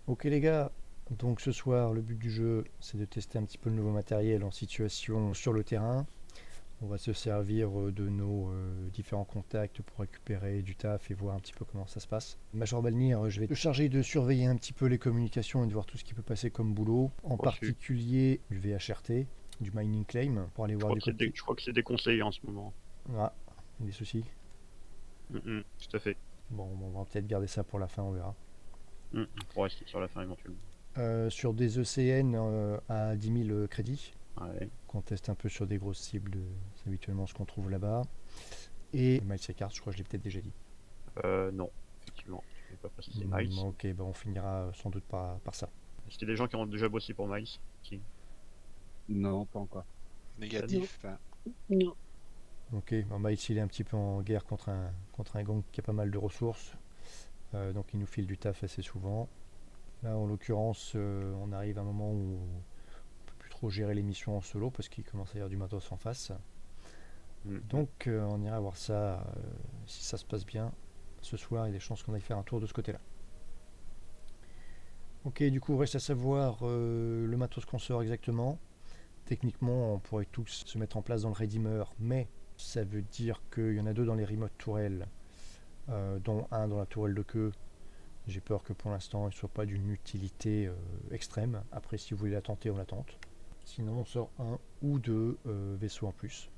Ok les gars, donc ce soir le but du jeu c'est de tester un petit peu le nouveau matériel en situation sur le terrain. On va se servir de nos différents contacts pour récupérer du taf et voir un petit peu comment ça se passe. Major Balnir, je vais te charger de surveiller un petit peu les communications et de voir tout ce qui peut passer comme boulot, en Reçu. particulier du VHRT, du mining claim, pour aller voir du côté. Je crois que c'est déconseillé en ce moment. Ah, des soucis. Tout à fait. Bon, on va peut-être garder ça pour la fin, on verra. On pourra rester sur la fin éventuellement. Sur des ECN à 10 000 crédits, Ouais. qu'on teste un peu sur des grosses cibles, c'est habituellement ce qu'on trouve là-bas. Et Miles Eckhart, je crois que je l'ai peut-être déjà dit. Non, effectivement. Je n'ai pas précisé Miles. Ok, bah on finira sans doute par ça. Est-ce qu'il y a des gens qui ont déjà bossé pour Miles? Qui? Non, pas encore. Négatif. Non. Ok, bon, Miles il est un petit peu en guerre contre un gang qui a pas mal de ressources, donc il nous file du taf assez souvent. Là en l'occurrence, on arrive à un moment où on peut plus trop gérer les missions en solo parce qu'il commence à y avoir du matos en face. Donc on ira voir ça si ça se passe bien. Ce soir, il y a des chances qu'on aille faire un tour de ce côté-là. Ok, du coup, reste à savoir le matos qu'on sort exactement. Techniquement, on pourrait tous se mettre en place dans le Redeemer, mais ça veut dire qu'il y en a deux dans les remote tourelles, dont un dans la tourelle de queue. J'ai peur que pour l'instant, il ne soit pas d'une utilité extrême. Après, si vous voulez la tenter, on la tente. Sinon, on sort un ou deux vaisseaux en plus.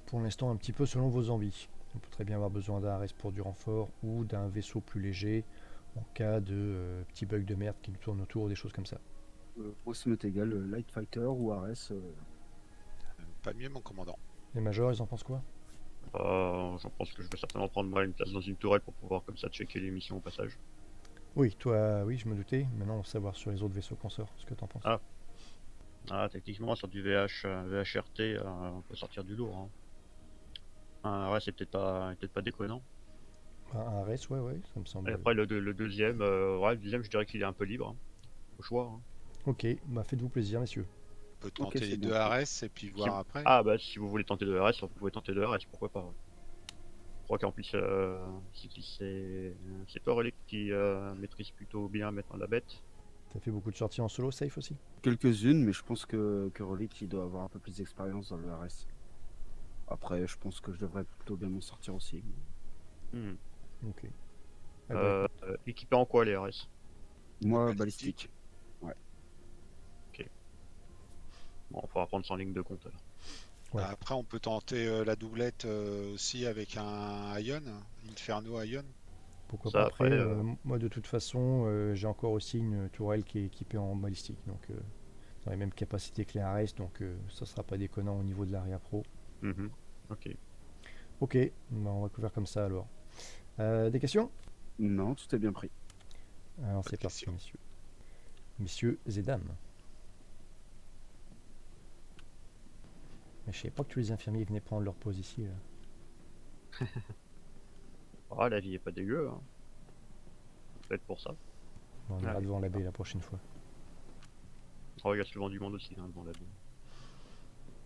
Pour l'instant, un petit peu selon vos envies. On peut très bien avoir besoin d'un Ares pour du renfort ou d'un vaisseau plus léger en cas de petits bugs de merde qui nous tournent autour ou des choses comme ça. Moi, ça m'est égal, Light Fighter ou Ares. Pas mieux, mon commandant. Les majors, ils en pensent quoi? J'en pense que je vais certainement prendre moi une place dans une tourelle pour pouvoir comme ça checker les missions au passage. Oui, toi, oui, je me doutais. Maintenant, on va savoir sur les autres vaisseaux qu'on sort, ce que t'en penses. Techniquement sur du VHRT, on peut sortir du lourd. Ouais, c'est peut-être pas déconnant. Un Ares, ouais, ça me semble. Et après le deuxième, le deuxième je dirais qu'il est un peu libre, au choix. Ok, bah faites-vous plaisir, messieurs. On peut Ok, tenter c'est les bien. deux Ares et puis voir après. Bah si vous voulez tenter de RS, vous pouvez tenter de RS, pourquoi pas. Je crois qu'en plus, c'est toi Relic qui maîtrise plutôt bien maintenant la bête. T'as fait beaucoup de sorties en solo, safe aussi? Quelques-unes, mais je pense que Relic il doit avoir un peu plus d'expérience dans le RS. Après, je pense que je devrais plutôt bien m'en sortir aussi. Ok. Ah bah, Équipé en quoi les RS? Moi, Balistique. balistique. Ouais. Bon, il faudra prendre sans ligne de compte alors. Ouais. Après, on peut tenter la doublette aussi avec un Ion, Inferno Ion. Pourquoi Ça, pas. Après, après, moi de toute façon, j'ai encore aussi une tourelle qui est équipée en balistique, donc dans les mêmes capacités que les Ares, donc ça sera pas déconnant au niveau de l'ARIA Pro. Ok. Ok, bah, on va couvrir comme ça alors. Des questions? Non, tout est bien pris. Alors Pas c'est de parti, questions. messieurs. Messieurs et dames. Mais je savais pas que tous les infirmiers venaient prendre leur pause ici. Là. Ah, la vie est pas dégueu, hein. Peut-être pour ça. Bon, on ira Allez. devant la baie la prochaine fois. Oh, il y a souvent du monde aussi devant la baie.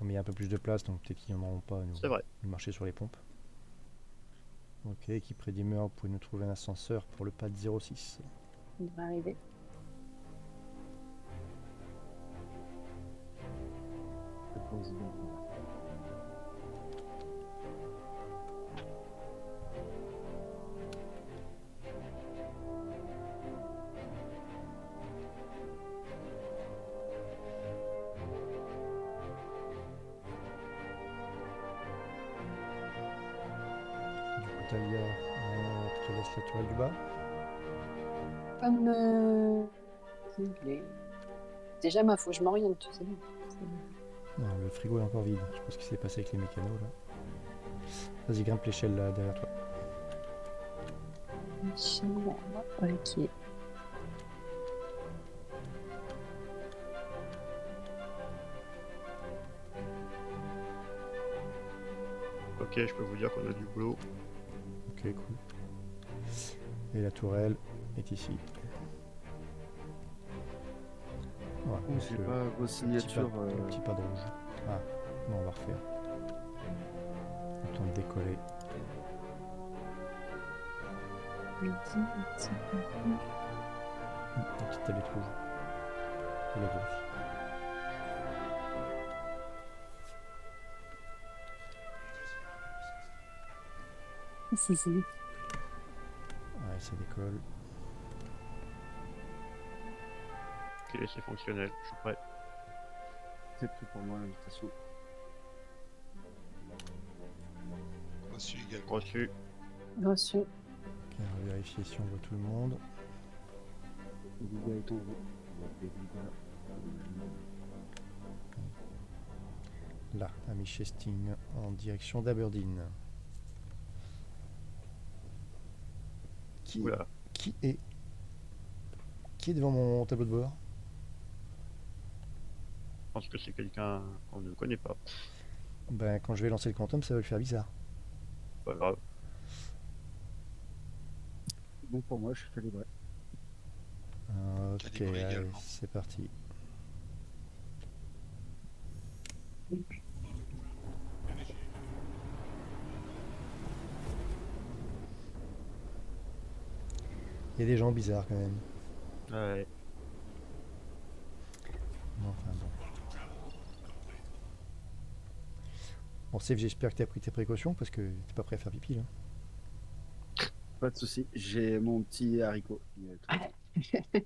On met un peu plus de place, donc peut-être qu'ils n'en auront pas C'est vrai. nous marcher sur les pompes. Ok, équipe Redeemer, vous pouvez nous trouver un ascenseur pour le pad 06. Il va arriver. Talia, je te laisse la tourelle du bas. Comme vous voulez. Déjà, moi, faut que je m'oriente, tu sais. C'est bon. Ah, le frigo est encore vide. Je sais pas ce qui s'est passé avec les mécanos là. Vas-y, grimpe l'échelle là derrière toi. Ok. Ok, je peux vous dire qu'on a du boulot. Ok, cool. Et la tourelle est ici. Voilà, Oh, donc j'ai le- pas vos le petit signatures. pad, le petit pad rouge. Ah, non, on va refaire. Le temps de décoller. La petite tablette rouge. Ou la grosse. Si. Ouais, ça décolle. Ok, c'est fonctionnel, je suis prêt. C'est tout pour moi l'invitation. Reçu également. Reçu. Reçu. Ok, on va vérifier si on voit tout le monde. Liga est en haut. Là, Amy Chesting en direction d'Aberdeen. Qui, Oula. qui est devant mon tableau de bord? Je pense que c'est quelqu'un qu'on ne connaît pas. Ben, quand je vais lancer le quantum, ça va le faire bizarre. Pas grave. Bon pour moi, je suis calibré. Ok, Calibré allez, également. c'est parti. Il y a des gens bizarres quand même. Ouais. Bon, enfin bon. Bon, Sèvres, j'espère que tu as pris tes précautions parce que t'es pas prêt à faire pipi là. Pas de souci. J'ai mon petit haricot. Il est tout-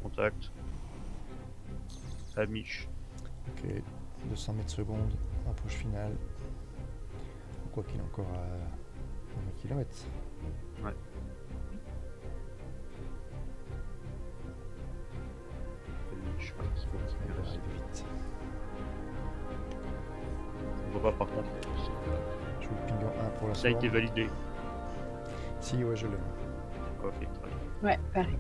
Contact. Amiche. Ok, 200 mètres secondes, approche finale. Quoi qu'il est encore à 20 km. Ouais. Amiche, ouais, c'est bon, c'est Il bien va passé. arriver vite. On voit pas par contre. Je vous le ping en 1 pour la Ça a été seconde. validé. Si, ouais, je l'ai. Ok, très bien. Ouais, pareil.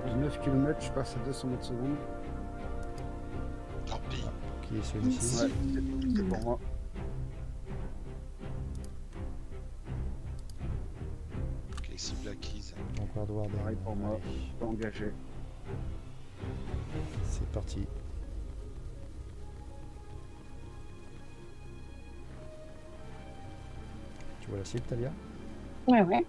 À 9 km, je passe à 200 mètres secondes. Tant pis. Qui est celui-ci? Ouais, c'est pour moi. Ok, cible acquise. Donc Hardware Pareil pour moi. Pas engagé. C'est parti. Tu vois la cible, Talia? Ouais.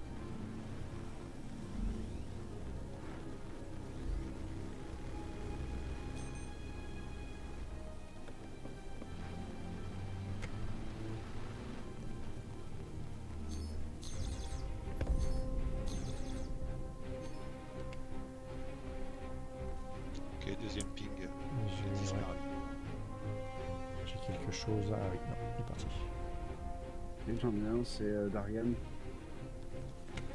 Ok, deuxième ping. J'ai Disparu. j'ai quelque chose. Ah oui, non, il est parti. Et j'en ai un, c'est Darian.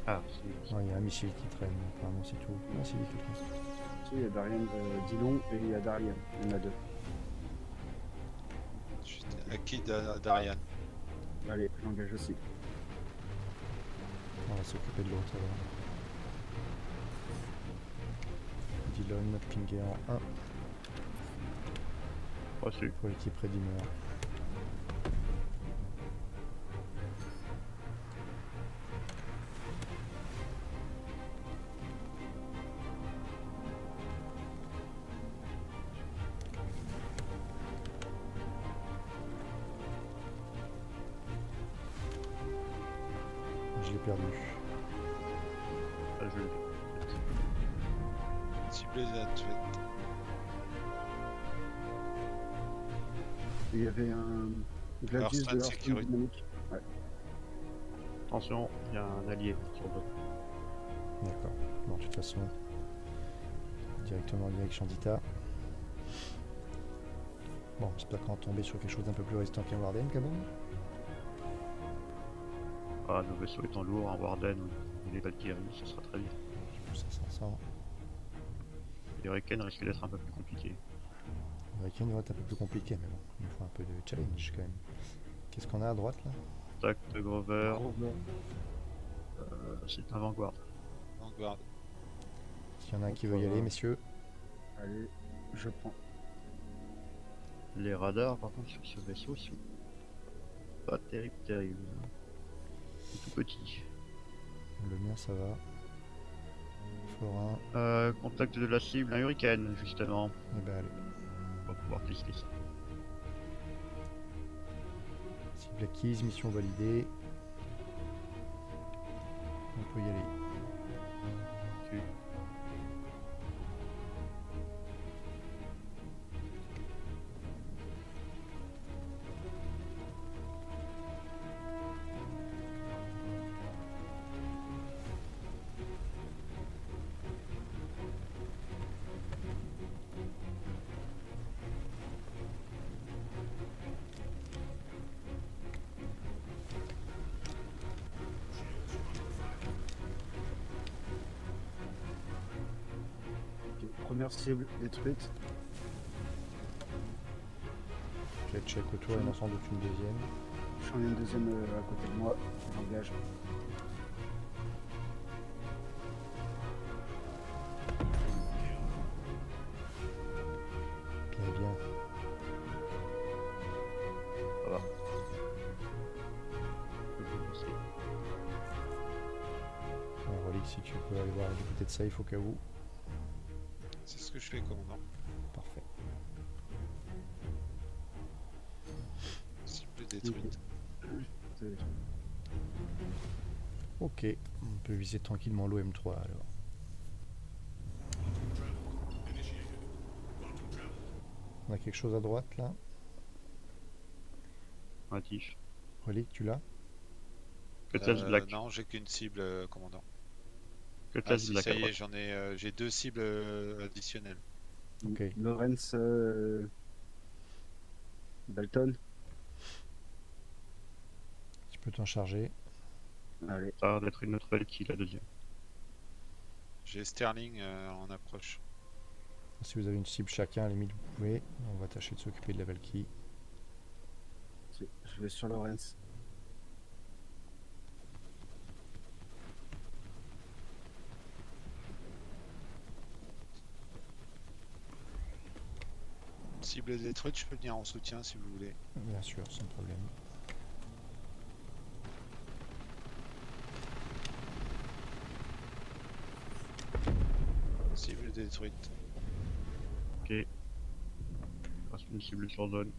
Ah, c'est Non, il y a un missile qui traîne, apparemment c'est tout. Ah si, il y a quelqu'un. Si, il y a Darian Dillon et il y a Darian. Il y en a deux. Acquis d'Ariane. Allez, j'engage aussi. On va s'occuper de l'autre alors. Dillon, pingé en 1 reçu. pour l'équipe Redeemer. Je l'ai perdu. Ah, je... Ciblé de la tuette. Il y avait un Gladius Hearthstone de Hearthstone Security. Dynamics. Ouais. Attention, il y a un allié sur le dos. D'accord. Bon, de toute façon, directement en direction d'Ita. Bon, j'espère qu'on va tomber sur quelque chose d'un peu plus résistant qu'un Warden quand même. Ah, nos vaisseaux étant lourds, un Warden ou les Valkyries, ça sera très bien. Je pense que ça s'en sort. Les Hurricanes risquent d'être un peu plus compliqués. Le Hurricane va être un peu plus compliqué, mais bon, il nous faut un peu de challenge quand même. Qu'est-ce qu'on a à droite là? Tac de Grover, Grover. c'est un Vanguard. Vanguard. S'il y en a un qui veut y aller, messieurs. Allez, je prends. Les radars, par contre, sur ce vaisseau, sont pas terribles. C'est tout petit. Le mien ça va. Florin. Contact de la cible, un Hurricane, justement. Eh ben allez. On va pouvoir tester ça. Cible acquise, mission validée. On peut y aller. Ok. Ok, première cible détruite. Je vais check autour et m'en doute une deuxième. J'en ai une deuxième à côté de moi. J'engage. Bien, bien. Ça va. Je peux bosser. Relique, si tu peux aller voir du côté de safe au cas où. C'est ce que je fais, commandant. Parfait. Cible détruite. C'est- Ok, on peut viser tranquillement l'OM3 alors. On a quelque chose à droite là. Un tige. Relique, tu l'as? Cutlass Black. Non, j'ai qu'une cible, commandant. Ah Cutlass si, Black ça à y est, droite. j'en ai, j'ai 2 cibles additionnelles. Ok. Lawrence Dalton. Tu peux t'en charger. Allez, Ça a l'air d'être une autre Valkyrie, la deuxième. J'ai Sterling en approche. Si vous avez une cible chacun, à la limite, vous pouvez. On va tâcher de s'occuper de la Valkyrie. je vais sur Lawrence. Cible détruite, je peux venir en soutien si vous voulez. Bien sûr, sans problème. Cible détruite. Ok. Il reste une cible sur zone.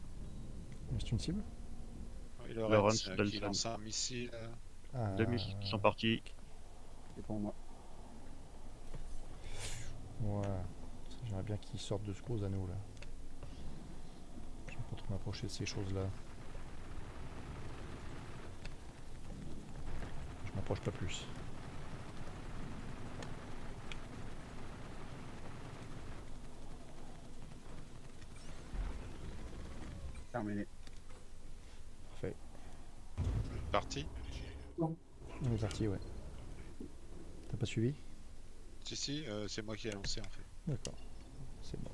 C'est une cible? Oui, Lawrence Lawrence qui Dalton. lance un missile. Ah, Deux missiles qui sont partis. C'est pour moi. ouais. J'aimerais bien qu'ils sortent de ce gros anneau là. Je vais pas trop m'approcher de ces choses là. Je m'approche pas plus. Terminé. Parfait. Parti. On est parti, ouais. T'as pas suivi? Si, c'est moi qui ai lancé en fait. D'accord. C'est bon.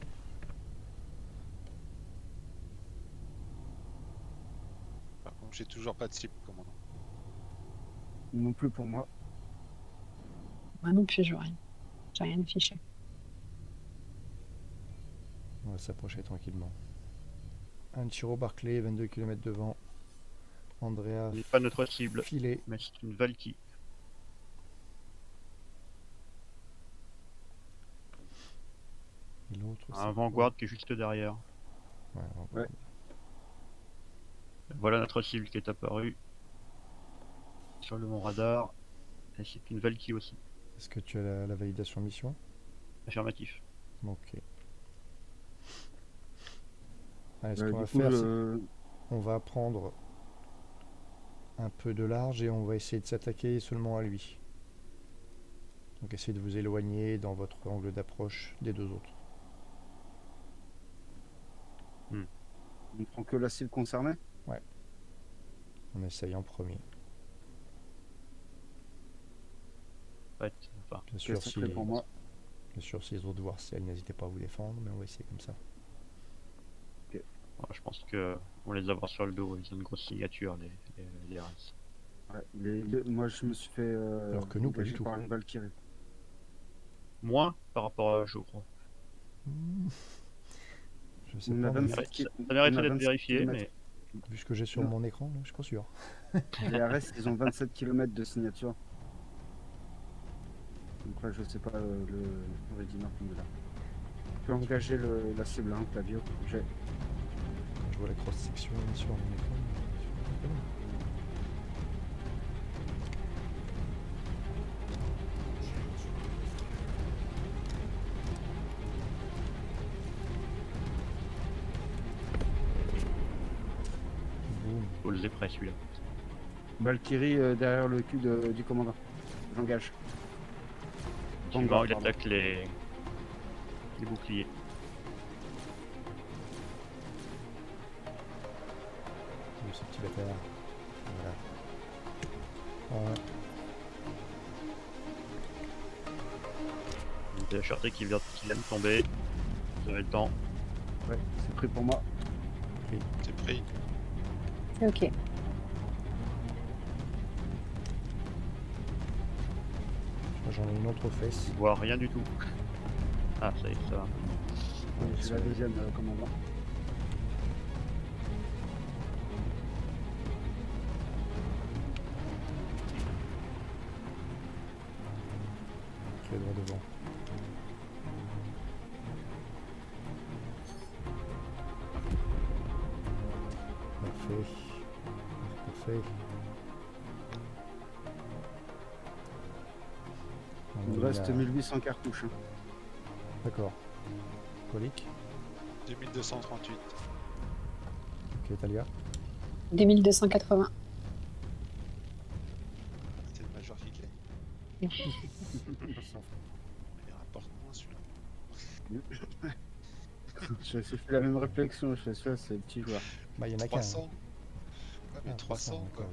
Par contre, j'ai toujours pas de cible, commandant. Non plus pour moi. Moi non plus, j'ai rien affiché. On va s'approcher tranquillement. Anchiro Barclay, 22 km devant. Andrea, C'est pas notre cible, filet. mais c'est une Valkyrie. Et l'autre, Un Vanguard qui est juste derrière. Ouais, Ouais. Voilà notre cible qui est apparue sur le mon radar. Et c'est une Valkyrie aussi. Est-ce que tu as la validation mission? Affirmatif. Ok. Allez, ce qu'on Du va coup, faire, c'est on va prendre un peu de large et on va essayer de s'attaquer seulement à lui. Donc essayez de vous éloigner dans votre angle d'approche des deux autres. On prend que la cible concernée. On essaye en premier. Ouais, enfin, Bien sûr, C'est si prêt pour moi. bien sûr, si les autres voient ciel, n'hésitez pas à vous défendre, mais on va essayer comme ça. ouais, je pense que on les a voir sur le dos, ils ont une grosse signature, les races. Ouais, moi, je me suis fait. Alors que nous, pas du engager tout. par une Valkyrie. Moins par rapport à eux, je crois. Je sais On pas, a mais 27 ki- Ça mériterait on a d'être 27 vérifié, kilomètres. mais vu ce que j'ai sur Non. mon écran, là, je suis pas sûr. Les RS, ils ont 27 km de signature. Donc là, je sais pas le Redeemer qu'on est là. Tu peux engager la cible, hein, Clavio. J'ai. Quand je vois la cross-section sur mon écran, c'est pas bon. Boum. faut le près celui-là. Valkyrie derrière le cul du commandant. J'engage. Suivant, il pardon. attaque les boucliers. Oh, ce petit bâtard. Voilà. Ouais. Une HRT qui vient de tomber. Vous avez le temps. Ouais, c'est pris pour moi. C'est pris. C'est ok. Moi, j'en ai une autre aux fesses. Je vois rien du tout. Ah, ça y est, ça va. C'est la deuxième commandant. Qui est droit devant. Parfait. Parfait. On Il a me reste la- 1800 cartouches. Hein. D'accord. Colique. 2238. Ok, Talia. 2280. C'est le Major qui gagne. Il rapporte moins celui-là. J'ai fait la même réflexion. Je fais ça, c'est le petit joueur. Bah, il y en a qu'un. 300. hein. Ouais, mais Ah, 300 quoi. encore.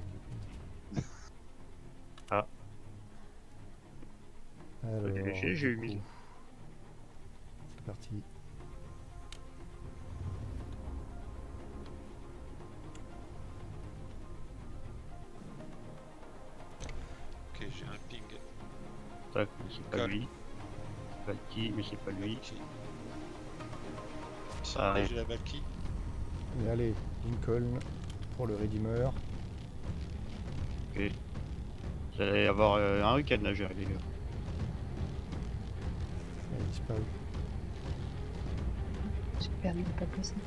Ah. Alors, Léger, j'ai eu du 1000. coup, c'est parti. Ok, j'ai un ping. Tac, mais c'est pas Colle. lui. Valky, mais c'est pas lui. Valky. Ici, Ah, ouais. j'ai la Valky. Et allez, Lincoln pour le Redeemer. Ok. Vous allez avoir un week-end à gérer, les gars. Elle a disparu. J'ai perdu pas possible.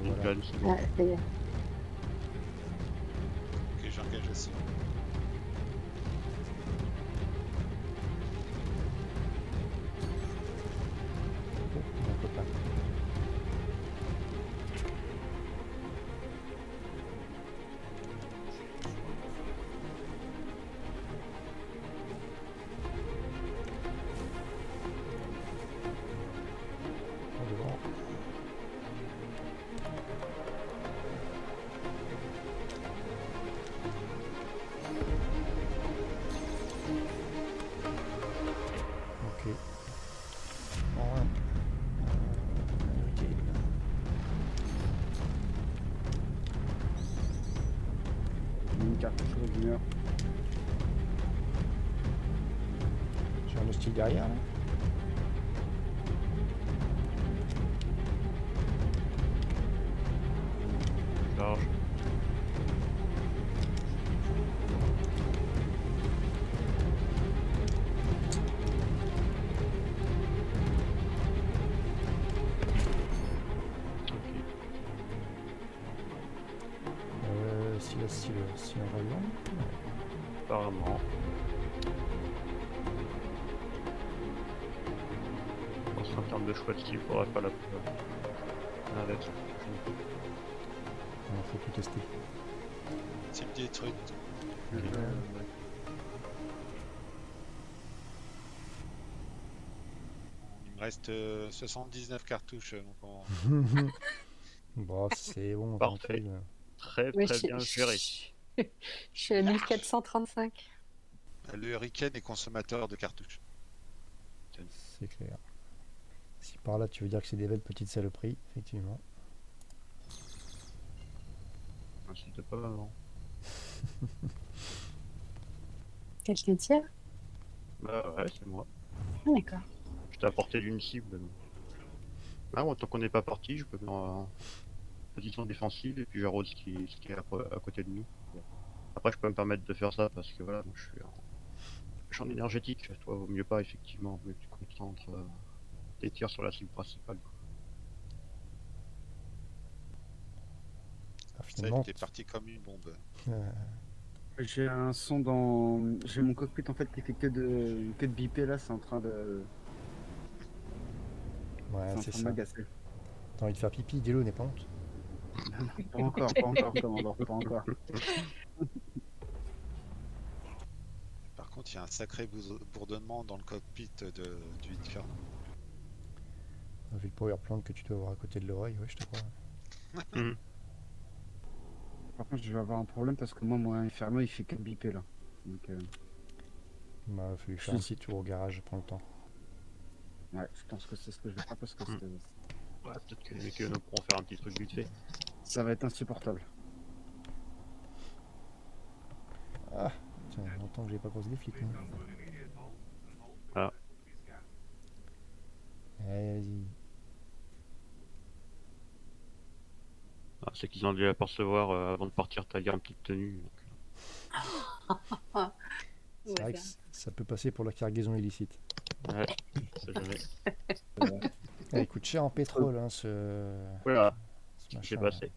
Alors, voilà. Lincoln, c'est bon. Ah, ça y est. Ok, j'engage aussi. Oh, mon copain. En devant. Ok. En un. Ok. Une cartouche Redeemer. J'ai un hostile derrière là. Charge. Ok. Si un volant. Apparemment. Je pense qu'en termes de choix de style, il faudrait pas la avec. Il faut tout tester. Cible détruite. Ok. reste 79 cartouches. Donc Bon, c'est bon, Parfait. tranquille. Très Ouais, très bien géré. je suis à 1435. le Hurricane est consommateur de cartouches. C'est clair. Si par là tu veux dire que c'est des belles petites saloperies, effectivement. Ah, c'était pas mal, non. Quelqu'un tire? Bah ouais, c'est moi. Ah, d'accord. Je t'ai apporté d'une cible. Donc. Ah, moi, tant qu'on n'est pas parti, je peux mettre en position défensive et puis j'arrose ce qui est à côté de nous. Après, je peux me permettre de faire ça parce que voilà, moi, je suis en énergétique. Toi, vaut mieux pas, effectivement. Mais tu concentres tes tirs sur la cible principale. Ah, Ça, finalement, t'es parti comme une bombe. J'ai un son dans. J'ai mon cockpit en fait qui fait que de biper là, c'est en train de. ouais, C'est en c'est train de ça. m'agacer. T'as envie de faire pipi, dis-le, n'est pas honte. Pas encore, commandant, pas encore. Par contre, il y a un sacré bourdonnement dans le cockpit du Inferno. Vu le power plant que tu dois avoir à côté de l'oreille, ouais, je te crois. Par contre, je vais avoir un problème parce que moi, mon Inferno, il fait que de biper là. Donc, Il m'a fallu faire un petit tour au garage, prends le temps. ouais, je pense que c'est ce que je vais faire parce que Ouais, peut-être que les mecs nous pourront faire un petit truc vite fait. ça va être insupportable. Ah, tiens, longtemps que j'ai pas croisé des flics. Hein. Ah. Allez, vas-y. Ah, c'est qu'ils ont dû apercevoir avant de partir tailler une petite tenue. Donc. C'est vrai que ça peut passer pour la cargaison illicite. Ouais, ça jamais. Ah, il coûte cher en pétrole, hein, ce Voilà, machin. j'ai passé.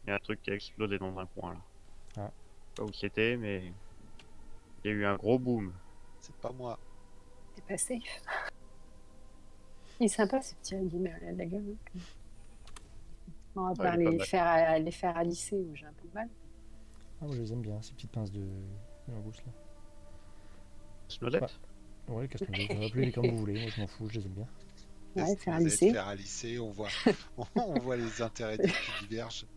Il y a un truc qui a explosé dans un coin là. Ah. Je sais pas où c'était, mais il y a eu un gros boom. C'est pas moi. C'est pas safe. Il est sympa ce petit Redeemer, il a de la gueule. Hein. On va Ouais, pas il est pas les faire alisser où j'ai un peu de mal. Ah, moi je les aime bien, ces petites pinces de langouste là. Snowdette. Ouais, casse-noisette, appelez-les comme vous voulez, moi je m'en fous, je les aime bien. Ouais, Laisse faire les alisser. faire alisser, on voit, on voit les intérêts qui divergent.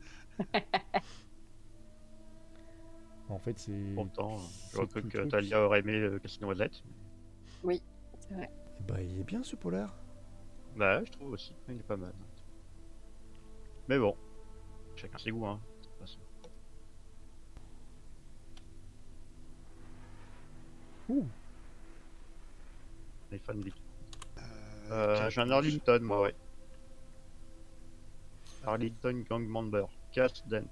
En fait, c'est. Pourtant, c'est j'aurais tout cru le que truc. Talia aurait aimé le casse-noisette. Oui, c'est vrai. Bah, il est bien ce polar. Bah, je trouve aussi, il est pas mal. Mais bon, chacun ses goûts, hein. de toute façon. Ouh. Les fans vite. Quel J'ai un bouge. Arlington, moi, ouais. Arlington Gang Member, Cass Dent.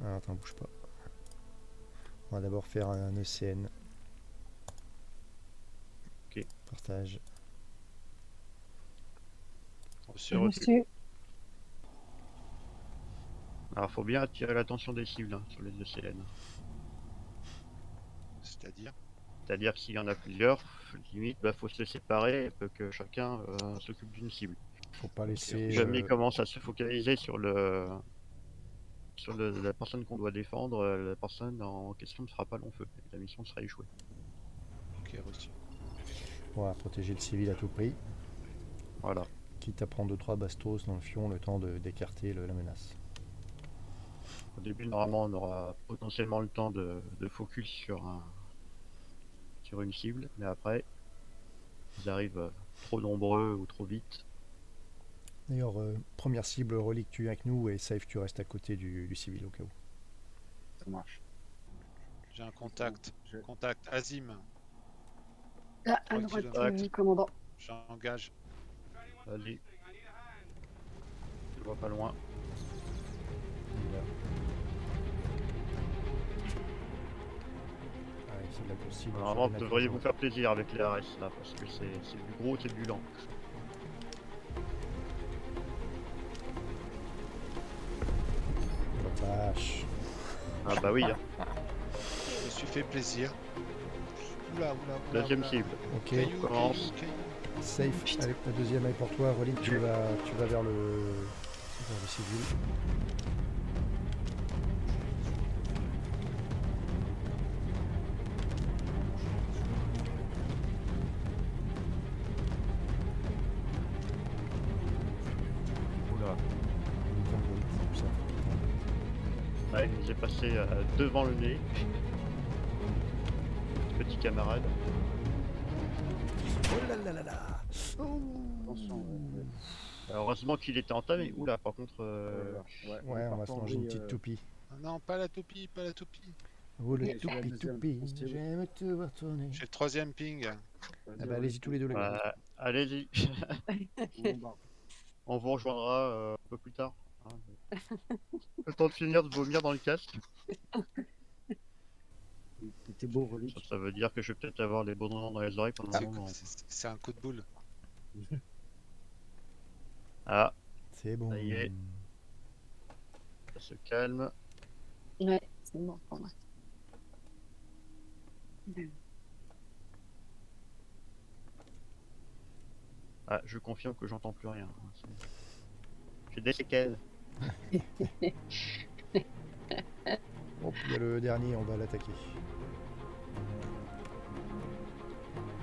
Ah, attends, bouge pas. On va d'abord faire un ECN. Ok. Partage. Reçu, reçu. Reçu. Alors, faut bien attirer l'attention des cibles hein, sur les ECN. C'est-à-dire C'est-à-dire que s'il y en a plusieurs, limite, bah, faut se les séparer pour que chacun s'occupe d'une cible. Faut pas laisser. Si jamais il commence à se focaliser sur la personne qu'on doit défendre, la personne en question ne fera pas long feu. Et la mission sera échouée. Ok, reçu. On va protéger le civil à tout prix. Voilà. Quitte à prendre 2-3 bastos dans le fion le temps d'écarter la menace. Au début, normalement, on aura potentiellement le temps de focus sur une cible, mais après, ils arrivent trop nombreux ou trop vite. D'ailleurs, première cible, relique tu viens avec nous et safe tu restes à côté du civil au cas où. Ça marche. J'ai un contact. Je- Contact Azim. Là, à 3 droite, kilomètres. commandant. J'engage. Vas-y. Je vois pas loin. Là. Allez, c'est de la course cible. Normalement, vous devriez vous faire plaisir avec les RS là, parce que c'est du gros, c'est du lent. La vache. Ah bah oui, hein. Je me suis fait plaisir. Oula, oula, oula. Deuxième oula. cible. Ok, Caillou, commence. caillou, caillou. safe. Allez, la deuxième est pour toi. Relique, tu vas vers le civil. il nous est passé devant le nez. Petit camarade. Oh là là là là. Attention. Heureusement qu'il était entamé. Oula, par contre. Ouais, on va se manger une petite toupie. Ah non, pas la toupie, pas la toupie. Oh le Ouais, c'est la toupi deuxième, toupi, on se dit- j'aime te voir tourner. J'ai le 3ème ping. Ah bah allez-y tous les deux les gars. Allez-y. Bombarde. On vous rejoindra un peu plus tard. Hein. Le temps de finir de vomir dans le casque. T'étais beau, Relique. Ça veut dire que je vais peut-être avoir les bons noms dans les oreilles pendant un moment. C'est un coup de boule. Ah, C'est bon. Ça y est. ça se calme. Ouais, c'est bon pour moi. Ah, je confirme que j'entends plus rien. J'ai des séquelles. Bon, il y a le dernier, on va l'attaquer.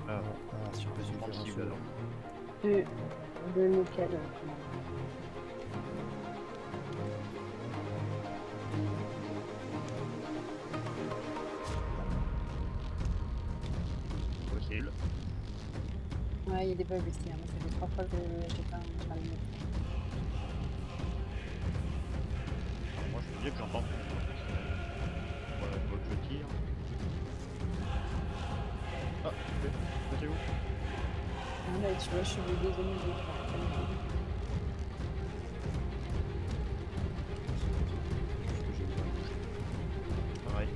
Ah, Si on peut se faire un sensible, saut. alors. Le local. Possible. Ouais, il y a des bugs aussi. Hein. Moi, ça fait 3 fois que j'ai pas le mettre. Alors, moi, je me dis que j'entends plus. Voilà, il faut que je tire. Ah, c'est où? Ah, là, tu vois, je suis le deuxième niveau. Pareil.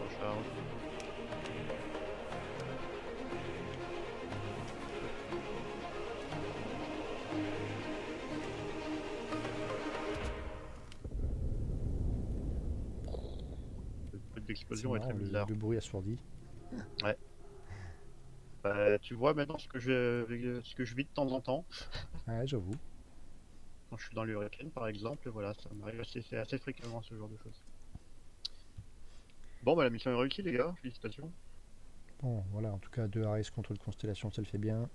Recharge. Le bruit C'est d'explosion est marrant, très bizarre. le bruit assourdi. Tu vois maintenant ce que je vis de temps en temps. Ouais, j'avoue. Quand je suis dans l'Hurricane par exemple, voilà, ça m'arrive assez fréquemment ce genre de choses. Bon bah la mission est réussie les gars, félicitations. Bon, voilà, en tout cas, 2 Ares contre le Constellation, ça le fait bien.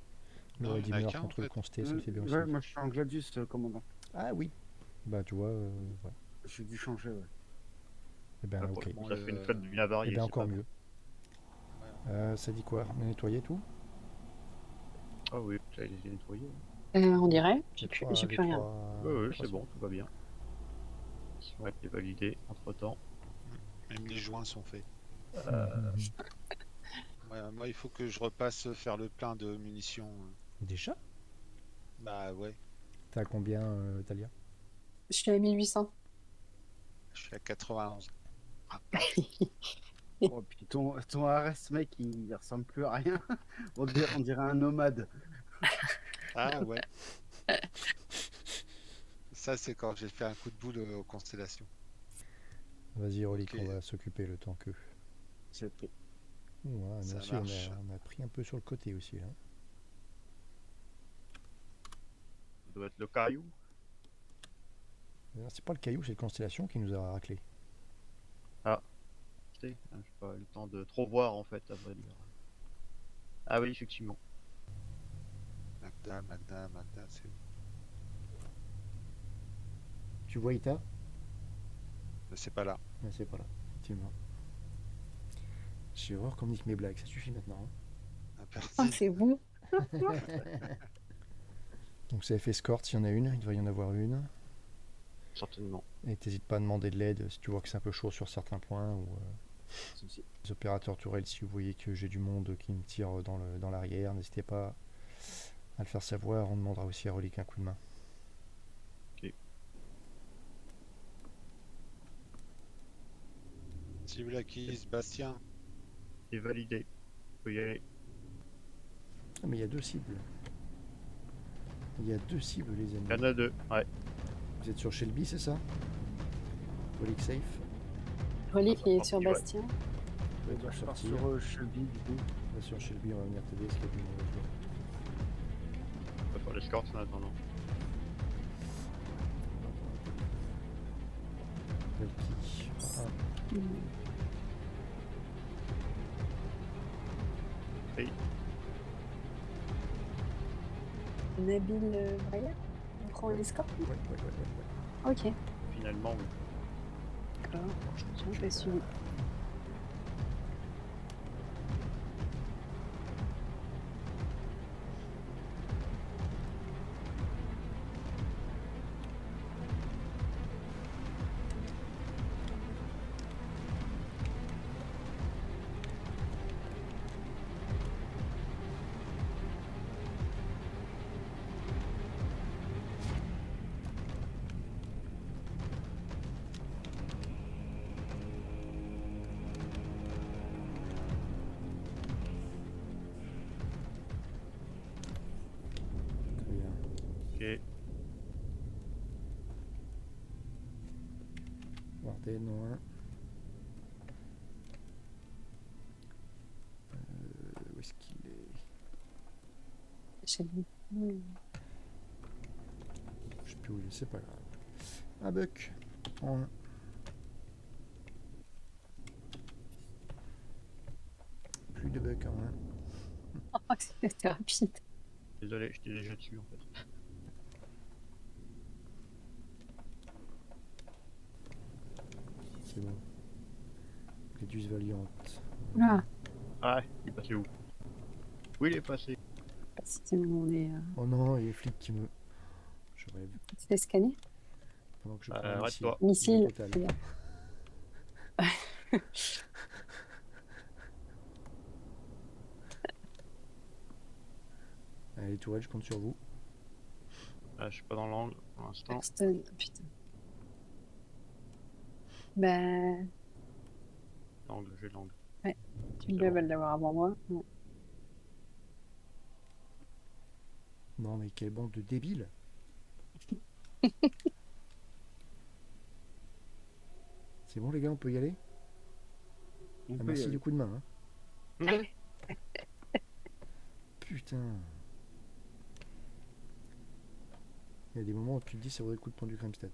Le Non, il y en a Redeemer qu'un, en contre le fait. Consté, ça le fait bien aussi. Ouais, moi je suis en Gladius, commandant. Ah oui. Bah tu vois, ouais. J'ai dû changer, ouais. Eh ben Là, pour ok. le coup, Bon, ça fait une flotte bien avariée. Eh ben c'est encore pas mieux. Ça dit quoi? On a nettoyé tout? mal. Ah oui, ça les ai nettoyés. On dirait. Les J'ai trois- plus les rien. trois- Oui, trois c'est sont- bon, tout va bien. Ils ont été validés entre temps. Même les joints sont faits. Mhm. Ouais, moi, il faut que je repasse faire le plein de munitions. Déjà? Bah ouais, T'as combien, Talia? Je suis à 1800. je suis à 91. Oh, puis ton Ares, mec, il ressemble plus à rien. On dirait un nomade. Ah ouais. Ça, c'est quand j'ai fait un coup de boule aux constellations. Vas-y, Relique, Ok. on va s'occuper le temps que. C'est pris. Ouais, nous Ça aussi, marche. on a pris un peu sur le côté aussi là. Ça doit être le caillou. C'est pas le caillou, c'est le Constellation qui nous a raclé. J'ai pas eu le temps de trop voir en fait, à vrai dire. Ah oui, effectivement. Magda, c'est où? Tu vois Ita? C'est pas là. Mais c'est pas là, effectivement. J'ai horreur qu'on me dise mes blagues, ça suffit maintenant. Ah, Oh, merci. c'est bon. Donc c'est F Escort, s'il y en a une, il devrait y en avoir une. Certainement. Et t'hésites pas à demander de l'aide si tu vois que c'est un peu chaud sur certains points. Ou Ceci. les opérateurs tourelles, si vous voyez que j'ai du monde qui me tire dans l'arrière, n'hésitez pas à le faire savoir. On demandera aussi à Relique un coup de main. Cible acquise, Bastien. Et validé. Faut y aller. Ah, mais il y a 2 cibles. Il y a 2 cibles, les amis. Il y en a 2. Ouais. Vous êtes sur Shelby, c'est ça? Relique safe. Relique, il est Ah, sur ouais. Bastien. Ouais, tu vas Je pars sortir. sur Shelby, du coup. Va sur Shelby, on va venir t'aider, parce qu'il y a du monde autour. On va faire l'escorte en attendant. Hmm. Oui. Nabil Braya, on prend l'escorte. Ouais. Ok, Finalement, oui. d'accord. Je Je l'ai suivi. Très bien. Ok. Warden en 1. Où est-ce qu'il est? Chez lui. Hmm. Je sais plus où il est, c'est pas grave. Un buck en 1. Plus de buck en 1. Oh, c'était rapide. Désolé, j'étais déjà dessus en fait. C'est bon. Gladys Valiant. Ah, Ah, il est passé où? Où il est passé? si on est. Oh non, il y a les flics qui me. Je rêve. Tu te fais scanner? Pendant que je prends un missile. Arrête-toi. Missile. Total. c'est bien. Allez, tourelle, je compte sur vous. Ah, je suis pas dans l'angle pour l'instant. Paxton, putain. Bah, L'angle, j'ai l'angle. tu C'est devais bon. l'avoir avant moi. Ouais. Non, mais quelle bande de débiles. C'est bon, les gars, on peut y aller? On Ah, peut y merci aller. du coup de main. Hein. Ouais. Putain. Il y a des moments où tu te dis ça vaudrait le coup de prendre du Kremstedt.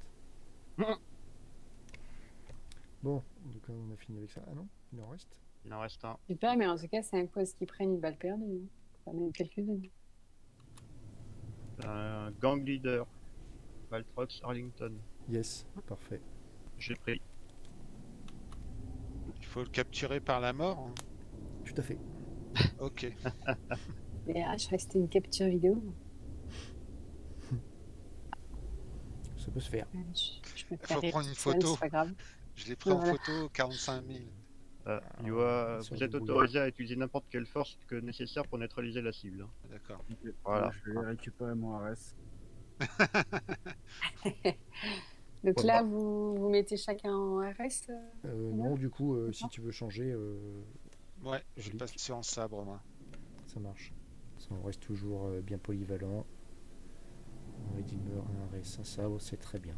Bon, donc on a fini avec ça. Ah non, il en reste. Il en reste un. Super, mais en tout cas, c'est un coup à ce qu'ils prennent une balle perdue. Hein. Enfin, même quelques-unes. Gang leader. Valtrox Arlington. Yes, parfait. J'ai pris. Il faut le capturer par la mort, hein. Tout à fait. Ok. Et ah, je restais une capture vidéo. Ça peut se faire. Ouais, je me Il fais faut rire prendre une toute seule, photo. c'est pas grave. Je l'ai pris Ouais, en voilà. photo, 45 000. Vous êtes autorisé à utiliser n'importe quelle force que nécessaire pour neutraliser la cible. Hein. D'accord. Voilà. Je vais récupérer mon RS. Donc Ouais, là, bah. vous mettez chacun en RS Non, du coup, si D'accord. tu veux changer, Ouais, je suis Relique. passé en sabre, moi. ça marche. Ça, on reste toujours bien polyvalent. Un Redeemer, un RS, un sabre, c'est très bien.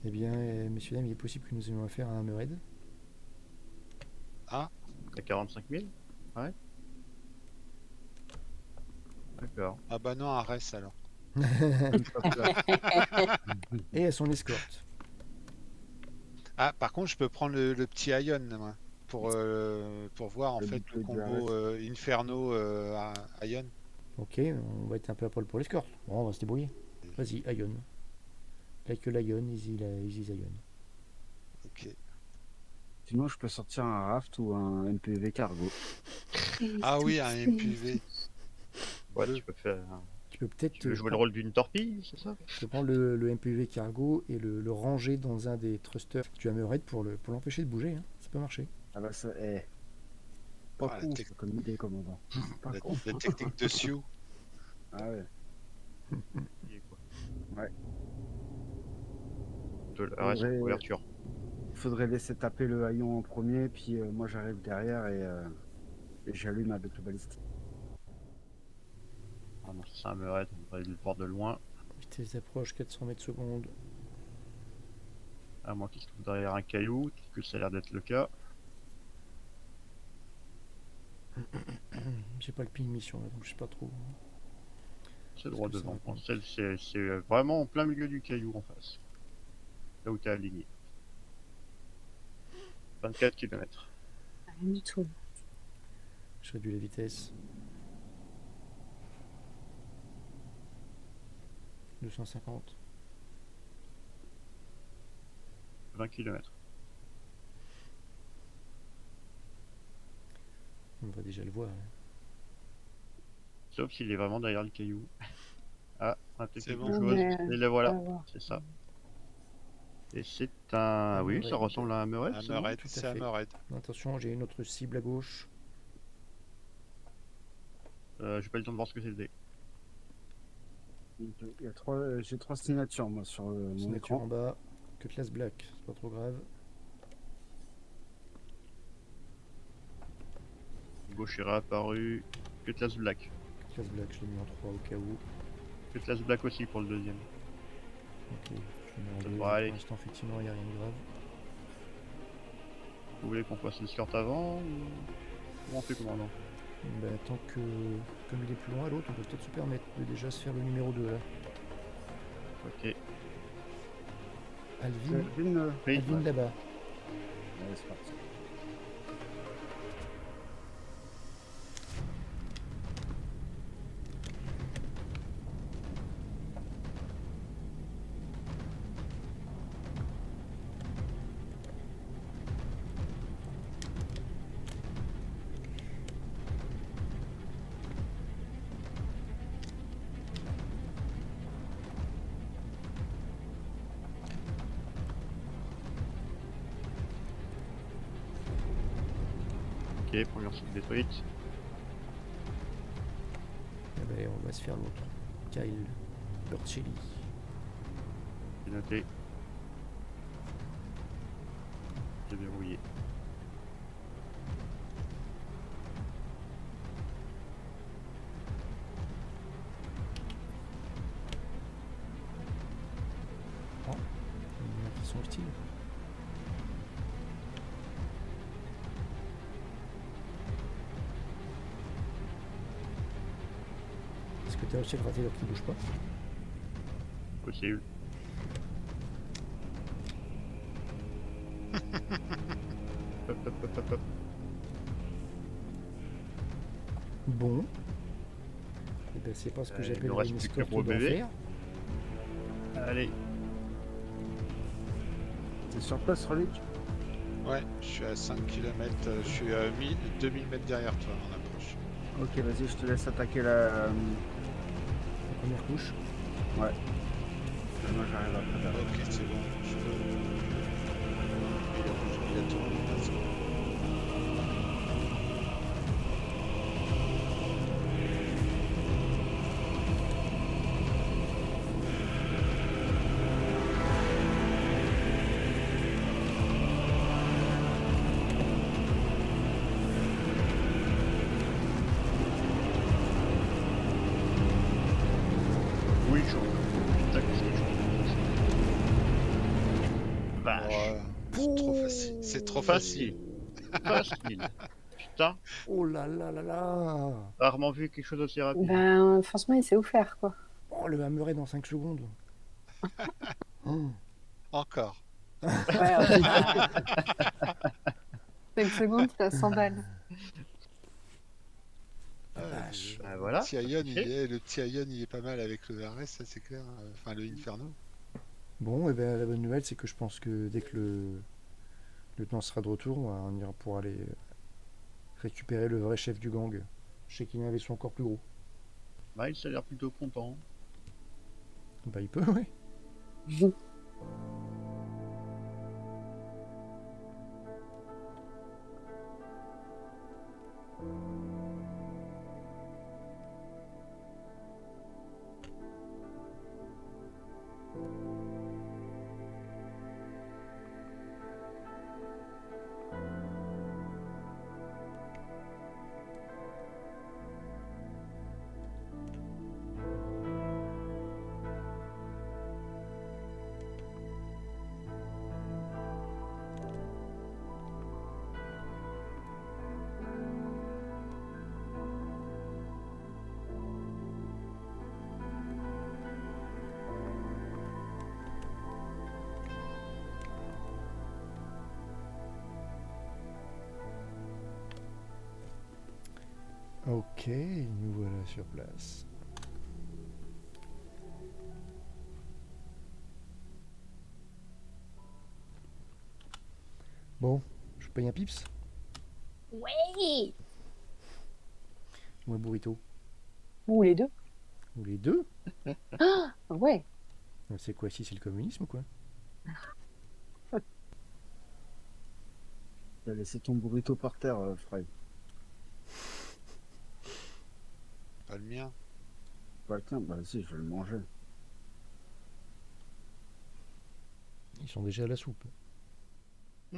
Eh bien, messieurs, dames, il est possible que nous ayons affaire à un Mered. Ah, À 45 000. Ouais. D'accord. ah bah non, Arès alors. Et à son escorte. Ah, par contre, je peux prendre le petit Ion, moi, pour voir en Le fait le bouclier du combo Inferno à Ion. Ok, on va être un peu à poil pour l'escorte. Bon, on va se débrouiller. Vas-y, Ion. Like Lion, easy Zion. Ok. Sinon, je peux sortir un raft ou un MPV cargo. Ah oui, un MPV. Ouais, Bleu. tu peux faire. Tu peux peut-être Tu veux jouer le rôle d'une torpille, c'est ça? tu peux prendre le MPV cargo et le ranger dans un des thrusters que tu as Mered pour l'empêcher de bouger. Hein. Ça peut marcher. Ah bah ça, pas Ah, con, ça, comme idée, commandant. Pas La, con. la technique de Sioux. Ah ouais. Et quoi. Ouais. De le reste en couverture. Faudrait laisser taper le haillon en premier, puis moi j'arrive derrière et j'allume avec le balistique. Ah non, c'est un Meurette, on devrait le voir de loin. Vitesse d'approche 400 mètres secondes. À moins qu'il se trouve derrière un caillou, que ça a l'air d'être le cas. J'ai pas le ping mission là, donc je sais pas trop. C'est droit que ça devant. raconte C'est vraiment en plein milieu du caillou en face. là où t'es aligné. 24 km. Rien du tout. Je réduis la vitesse. 250. 20 km. On va déjà le voir. Là. Sauf s'il est vraiment derrière le caillou. Ah, on a peut-être C'est quelque bon. chose. Mais, Et le voilà, on va voir. c'est ça. Et c'est un... Un Oui, Meurette. ça ressemble à un Meurette, Un c'est bon. Meurette, tout à c'est un fait. Meurette. Attention, j'ai une autre cible à gauche. J'ai pas eu le temps de voir ce que c'était. Il y a j'ai 3 signatures moi sur mon Signature écran. en bas. Que classe black, c'est pas trop grave. Gauche est réapparu. Cutlass Black. Classe black, je l'ai mis en 3 au cas où. Cutlass Black aussi pour le deuxième. Ok, je le mets en Ça 2. devrait aller. Pour l'instant, effectivement, il n'y a rien de grave. Vous voulez qu'on fasse une skirt avant ou... Comment on fait, commandant? Bah, tant que, comme il est plus loin à l'autre, on peut peut-être se permettre de déjà se faire le numéro 2 là. Ok. Alvin, Oui. Alvin là-bas. Allez, c'est parti. Ok, première cible détruite. Eh ben, on va se faire l'autre. Kyle Burchelli. C'est noté. C'est verrouillé. Il y en a qui sont hostiles. Est-ce que tu as réussi à gratter l'autre qui bouge pas? Possible. Hop, hop, hop, hop, hop. Bon. Eh ben, c'est pas ce que Il j'appelle nous reste une plus que escorte le gros bébé. d'enfer. Allez. T'es sur place, Relic? Ouais, je suis à 5 km, je suis à 2000 mètres derrière toi en approche. Ok, vas-y, je te laisse attaquer la. La première couche. Ouais. Moi j'arrive après derrière. Ok, c'est bon. Il a tourné. C'est bon. Oui, chaud. Putain, qu'est-ce qu'il est chaud. Vache. Ouais, c'est trop facile. C'est trop facile. Facile. Putain, Oh là là là là. rarement vu quelque chose aussi rapide. Ben, franchement, il sait où faire, quoi. Oh, le hammerer dans 5 secondes. Oh. Encore. Ouais, 5 secondes, ça 100 balles. Ah, vache. Ah, voilà. Le petit Ion, Ok. le petit Ion, il est pas mal avec le RS, ça c'est clair. Enfin, le Inferno. Bon, et ben la bonne nouvelle, c'est que je pense que dès que le lieutenant sera de retour, on ira pour aller récupérer le vrai chef du gang. Je sais qu'il y en avait son encore plus gros. Miles a l'air plutôt content. Bah, il peut, ouais. Ok, nous voilà sur place. Bon, je paye un pips Ouais. ou un burrito? Ou les deux. Ou les deux? Ah ouais. C'est quoi ici? C'est le communisme ou quoi? T'as laissé ton burrito par terre, Fry. Pas le mien. Bah tiens, bah si, je vais le manger. Ils sont déjà à la soupe.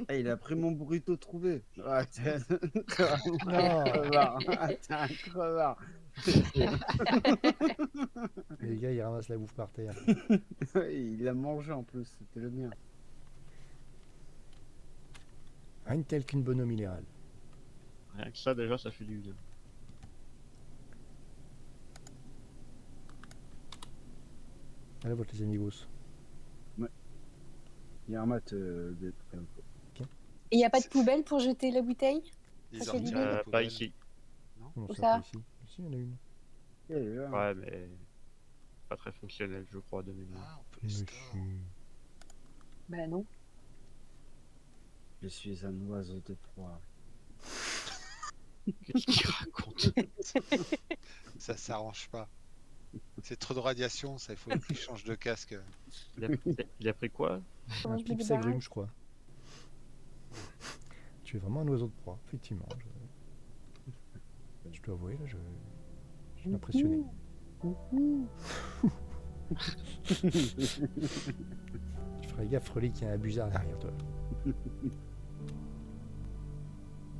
Eh, il a pris mon burrito trouvé. Ah, t'es Non. un crevard. Ah, t'es un crevard. Et les gars, ils ramassent la bouffe par terre. Il l'a mangé en plus, c'était le mien. Rien de tel qu'une bonne eau minérale. Rien que ça, déjà, ça fait du bien. Allez, votre les amigos. Il y a un mat de... Et il n'y a pas de poubelle pour jeter la bouteille? Les Ça fait ordi du dans la Pas poubelle. ici. Comment Où ça, ça pas ici? Ici, il y en a une. Ouais, mais pas très fonctionnel, je crois, de mémoire. Ah, on peut les store. Monsieur. Bah non. Je suis un oiseau de proie. Qu'est-ce qu'il raconte? Ça s'arrange pas. C'est trop de radiation, ça, il faut qu'il change de casque. Il a pris quoi? Comment Un je me pips débarrasse? agrume, je crois. Tu es vraiment un oiseau de proie, effectivement. Je dois avouer, là, je suis impressionné. Tu ferais gaffe, Frelic, il y a un abusard derrière toi.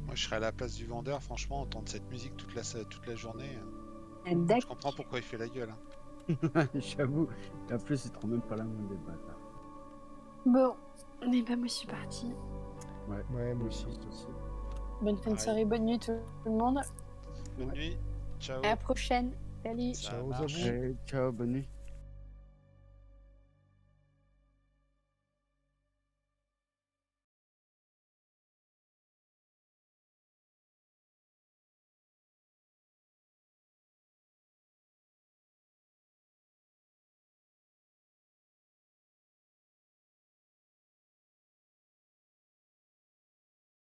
Moi, je serais à la place du vendeur, franchement, entendre cette musique toute la journée. Je D'accord. comprends pourquoi il fait la gueule. Hein. J'avoue. Et en plus, il te rend même pas la main des bâtards. Bon, mais bah moi je suis partie. Ouais, moi aussi. Bonne fin de Pareil. soirée, bonne nuit tout le monde. Bonne nuit. Ciao. À la prochaine. Salut. Ça Ciao, marche. Zabou. Ciao, bonne nuit.